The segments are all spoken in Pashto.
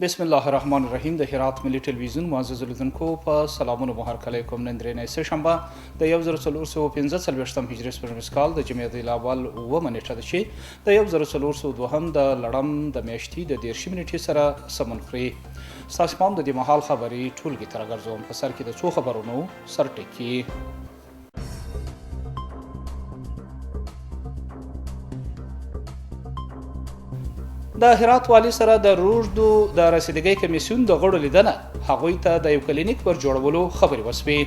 بسم الله الرحمن الرحیم. د هرات ملي ټلویزیون معزز لیدونکو په سلامونو مهرکلی کوم. نن درې سه شنبه د 1445 هجري سپوږمیز کال د جمادی الاول 9 نیټه ده چې د 1402 د لړم د میاشتې د 13 نیټې سره سمون خوري. ستاسو پام د دې مهال خبري ټولګي تر راګرځوم. په سر کې د څو خبرونو سرټکی. د هرات والی سره د روږدو د رسیدګۍ کمیسیون د غړو لیدنه هغوی ته د یو کلینیک پر جوړولو خبرې وسوې.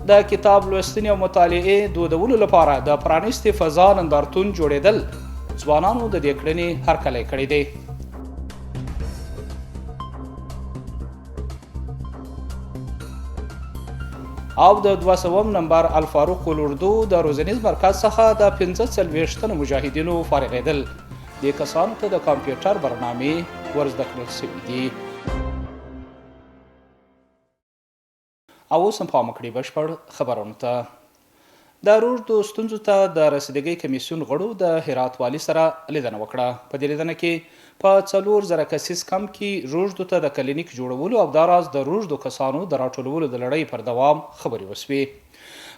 د کتاب لوستنې او مطالعې دودولو لپاره د پرانیستې فضا نندارتون جوړېدل ځوانانو د دې کړنې هرکلی کړی دی. او د 200 نمبر الفاروق الاردو د روزنیز مرکز څخه د 45 تنو مجاهدینو فارغېدل. دې کسانو ته د کمپیوټر برنامې ورزده کړل شوي دي. او اوس هم پام وکړئ بشپړ خبرونو ته. د روږدو ستونزو ته د رسیدګۍ کمیسیون غړو د هرات والي سره لیدنه وکړه. په دې لیدنه کې په 4000 کسیز کم کې روږدو ته د کلینیک جوړولو او داراز د روږدو کسانو د راټولولو د لړۍ پر دوام خبرې وسوې.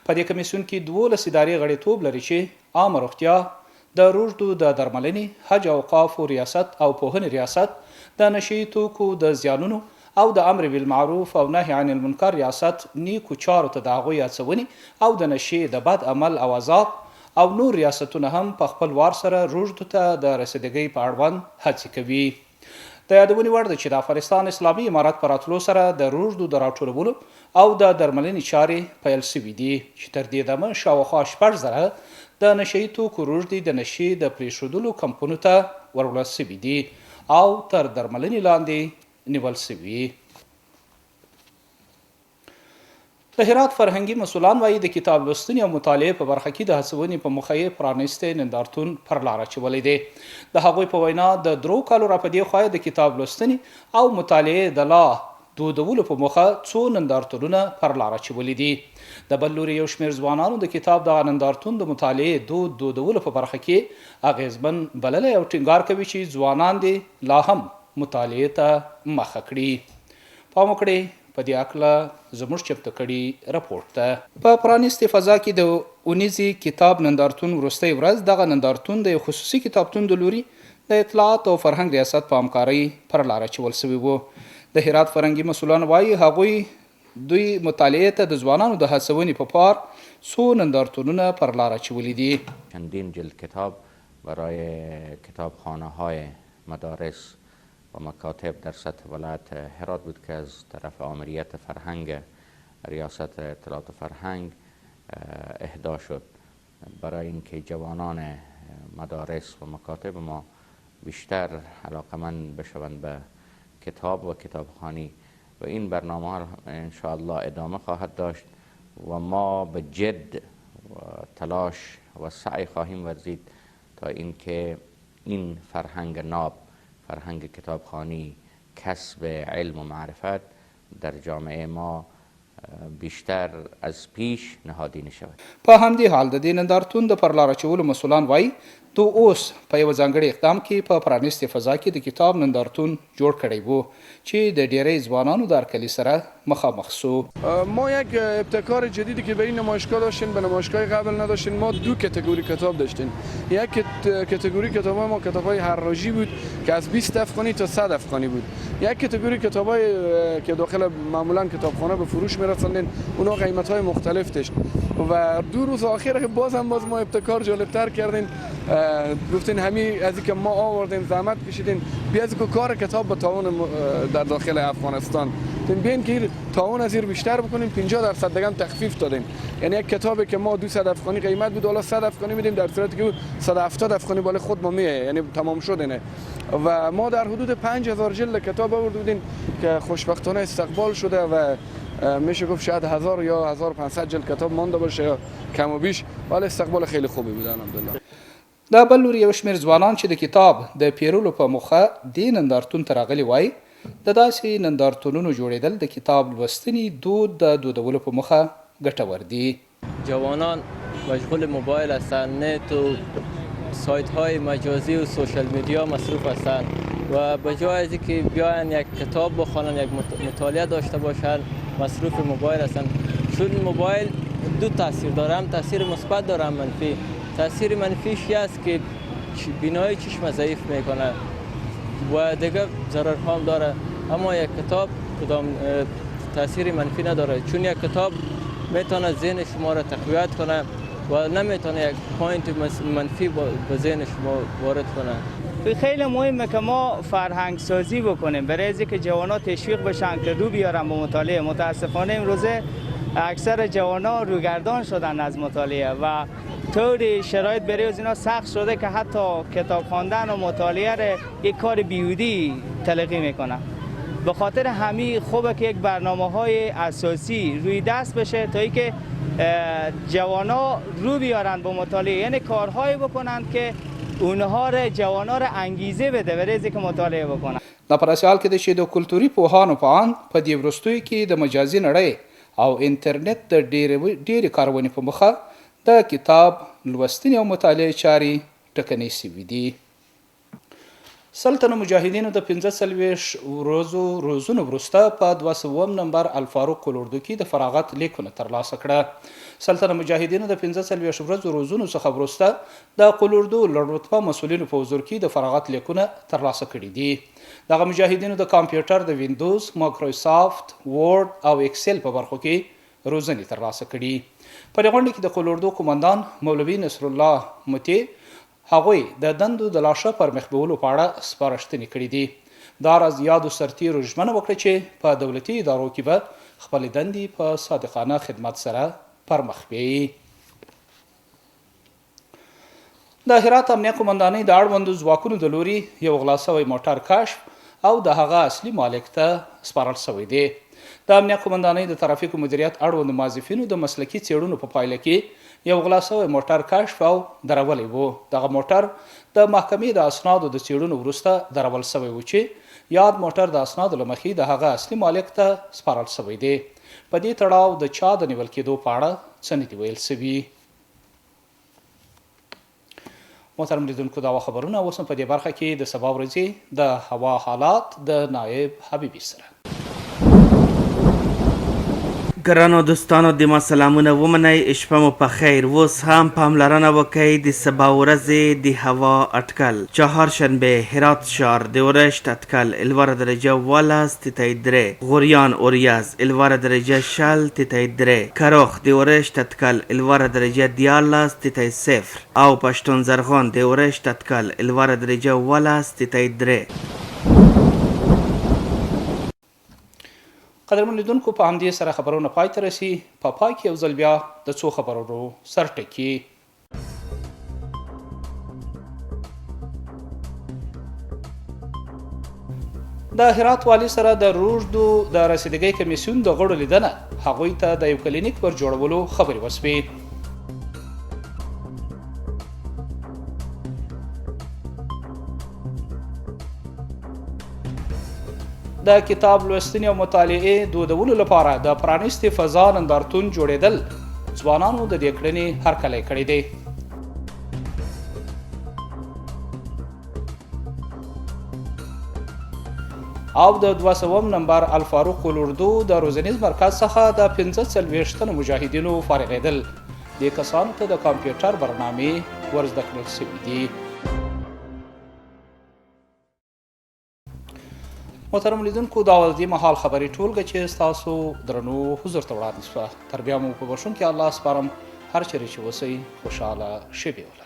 په دې کمیسیون کې 12 ادارې غړیتوب لري چې عامه روغتیا، د روږدو د درملنې، حج او اوقافو ریاست او پوهنې ریاست، د نشي توکو د زیانونو او د امر بالمعروف او نهي عن المنکر ریاست، نیکو چارو ته د هغوی هڅونې او د نشي د بد عمل او عذاب او نور ریاستونه هم په خپل وار سره روږدو ته د رسیدګۍ په اړوند هڅې کوي. د یادونې وړ ده چې د افغانستان اسلامي امارت په راتلو سره د روږدو د راټولولو او د درملنې چارې پیل شوي دي چې تر دې دمه شاوخوا 6,000 د نشي توکو روږدي د نشي د پرېښودلو کمپونو ته ورولل شوي دي او تر درملنې لاندې نیول شوي. د هرات فرهنګي مسؤلان وایي د کتاب لوستنې او مطالعې په برخه کې د هڅونې په موخه یې پرانیستی نندارتون پر لار اچولی دی. د هغوی په وینا د 3 کالو را په دې خوا د کتاب لوستنې او مطالعې د لا دودولو په موخه څو نندارتونونه پر لار اچولي دي. د بل لوري یو شمېر ځوانانو د کتاب دغه نندارتون د مطالعې دودولو په برخه کې اغیزمن بللی او ټینګار کوي چې ځوانان دې لا هم مطالعې ته مخه کړي. پام وکړئ په دې هکله زموږ چمتو کړي رپورټ ته. په پرانیستې فضا کې د اونیزي کتاب نندارتون وروستۍ ورځ دغه نندارتون د یو خصوصي کتابتون د لوري د اطلاعات او فرهنګ ریاست په همکارۍ پر لار اچول شوي وو. د هرات فرهنګي مسؤلان وایي هغوی دوی مطالعې ته د ځوانانو د هڅونې په پار څو نندارتونونه پر لار اچولي دي. چندین جلد کتاب برای کتابخانه‌های مدارس و مکاتب در سطح ولایت هرات بود که از طرف آمریت فرهنگ ریاست اطلاعات فرهنگ اهدا شد برای اینکه جوانان مدارس و مکاتب ما بیشتر علاقمند بشوند به کتاب و کتابخوانی و این برنامه ان شاء الله ادامه خواهد داشت و ما به جد و تلاش و سعی خواهیم ورزید تا اینکه این فرهنگ ناب، فرهنگ کتابخوانی، کسب علم و معرفت در جامعه ما بیشتر از پیش نهادینه شود. په همدې حال د دې نندارتون د پر لار اچولو مسؤلان وایي دو اوس په یو ځانګړي اقدام کې په پرانیستې فضا کې د کتاب نندارتون جوړ کړی وو چې د ډیری ځوانانو د هرکلي سره مخامخ سو. ما یک ابتکار جدیدی که به این نمایشگاه داشتیم به نمایشگاه قبل نداشتیم. ما 2 کاتگوری کتاب داشتیم. یک کاتگوری کتابای ما کتابای حراجی بود که از 20 افغانی تا 100 افغانی بود. یک کاتگوری کتابای که داخل معمولا کتابخانه به فروش میرساندن اونا قیمت‌های مختلف داشت و 2 روز آخر که باز ما ابتکار جالبتر کردیم. گفتین همین از اینکه ما آوردیم زحمت کشیدین بیاید که کار کتاب به تعاون در داخل افغانستان بیاین که تعاون از این بیشتر بکنیم. 50% دیگه هم تخفیف دادیم. یعنی یک کتابی که ما 200 افغانی قیمت بود حالا 100 افغانی میدیم در صورتی که 170 افغانی بالا خود ما میه یعنی تمام شده نه. و ما در حدود 5000 جلد کتاب آورده بودیم که خوشبختانه استقبال شده و میشه گفت شاید 1000 یا 1500 جلد کتاب مانده باشه یا کم و بیش، ولی استقبال خیلی خوبی بود الحمدلله. د بل لوري یو شمېر ځوانان چې د کتاب د پیرلو په موخه دې نندارتون ته راغلي وای د داسې نندارتونونو جوړېدل د کتاب لوستنې دود د دودولو په موخه ګټور دي. جوانان مشغول موبایل هستند، نت و سایت های مجازی و سوشل میدیا مصروف هستند و به جای از اینکه بیاین یک کتاب بخوانند، یک مطالعه داشته باشند، مصروف موبایل هستند. چون موبایل دو تاثیر داره، هم تاثیر مثبت داره هم منفی. تاثیر منفیش است که بینایی چشم ضعیف میکنه و دیگه ضرر هم داره. اما یک کتاب کدام تاثیر منفی نداره، چون یک کتاب میتونه ذهن شما را تقویت کنه و نمیتونه یک پوینت منفی به ذهن شما وارد کنه. خیلی مهمه که ما فرهنگ سازی بکنیم برای اینکه جوانان تشویق بشن که رو بیارن به مطالعه. متاسفانه امروزه اکثر جوانان روگردان شدن از مطالعه و طوری شرایط برای از اینا سخت شده که حتی کتاب خواندن و مطالعه را یک کار بیهودی تلقی میکنن. به خاطر همین خوبه که یک برنامه‌های اساسی روی دست بشه تا اینکه جوانا رو بیارن به مطالعه، یعنی کارهایی بکنن که اونها جوانا را انگیزه بده برای اینکه مطالعه بکنن. دا په داسې حال کې ده چې د کلتوري پوهانو په اند په دې وروستیو کې د مجازي نړۍ او انټرنیټ د ډېرې کارونې په مخه د کتاب لوستنې او مطالعې چارې ټکنۍ سوي دي. سلطنه مجاهدینو د 45 ورځو روزونو وروسته په 200 نمبر الفاروق کلوردو کې د فراغت لیکونه ترلاسه کړه. سلطنه مجاهدینو د 45 ورځو روزونو څخه وروسته د کلوردو لوړ مسؤلینو په حضور کې د فراغت لیکونه ترلاسه کړي دي. دغه مجاهدینو د کمپیوټر د وینډوز، مایکروسافت ورډ او اکسل په برخو کې روزنې ترلاسه کړي. په دې غونډه کې د کلوردو قومندان مولوي نصر الله متی هغوی د دندو د لاشه پر مخ بیولو په اړه سپارښتنې کړي دي. دا راز یادو سرتیرو ژمنه وکړه چې په دولتي ادارو کې به خپلې دندې په صادقانه خدمت سره پر مخ بیایي. د هرات امنیه قومندانۍ د اړوندو ځواکونو د لوري یو غلا سوی موټر کشف او د هغه اصلي مالک ته سپارل سوی دی. د امنیه قومندانۍ د ترافیکو مدیریت اړوندو موظفینو د مسلکي څېړنو په پایله کې یو غلا سوی موټر کشف او درولی و. دغه موټر د محکمې د اسنادو د څېړنو وروسته درول سوی و چې یاد موټر د اسنادو له مخې د هغه اصلي مالک ته سپارل سوی دی. په دې تړاو د چا د نیول کېدو په اړه څه نه دي ویل سوي. محترم لیدونکو، دا خبرونه اوس هم په دې برخه کې د سبا ورځې د هوا حالات د نایب حبیبي سره. ګرانو دوستانو د ما سلامونه ومنئ، شپه مو په خیر. اوس هم پاملرنه وکئ د سبا ورځې د هوا اټکل. چهارشنبه هرات شهر د اورشت اټکل الوار درجه 12.3، غوریان اوریاز الوار درجه 0.3، کروخ د اورشت اټکل الوار درجه 14.0 او پښتون زرغون د اورشت اټکل الوار درجه 12.3. قدرمن لیدونکو، په همدې سره خبرونه پای ته رسي. په پای کې یو ځل بیا د څو خبرونو سرټکي. د هرات والي سره د روږدو د رسیدګۍ کمیسیون د غړو لیدنه هغوی ته د یو کلینیک پر جوړولو خبرې وسوې. د کتاب لوستنې او مطالعې دودولو لپاره د پرانیستې فضا نندارتون جوړېدل ځوانانو د دې کړنې هرکلی کړی دی. او د 200 نمبر الفاروق کلوردو د روزنیز مرکز څخه د 45 تنو مجاهدینو فارغېدل. دې کسانو ته د کمپیوټر برنامې ورزده کړل شوي دي. محترم لیدونکو، دا د دې مهال خبرې ټولګه چې ستاسو درنو حضور ته وړاندې شوه. تر بیا مو په بښونکي الله سپارم. هر چیرې چې اوسئ خوشحاله شپې ولرئ.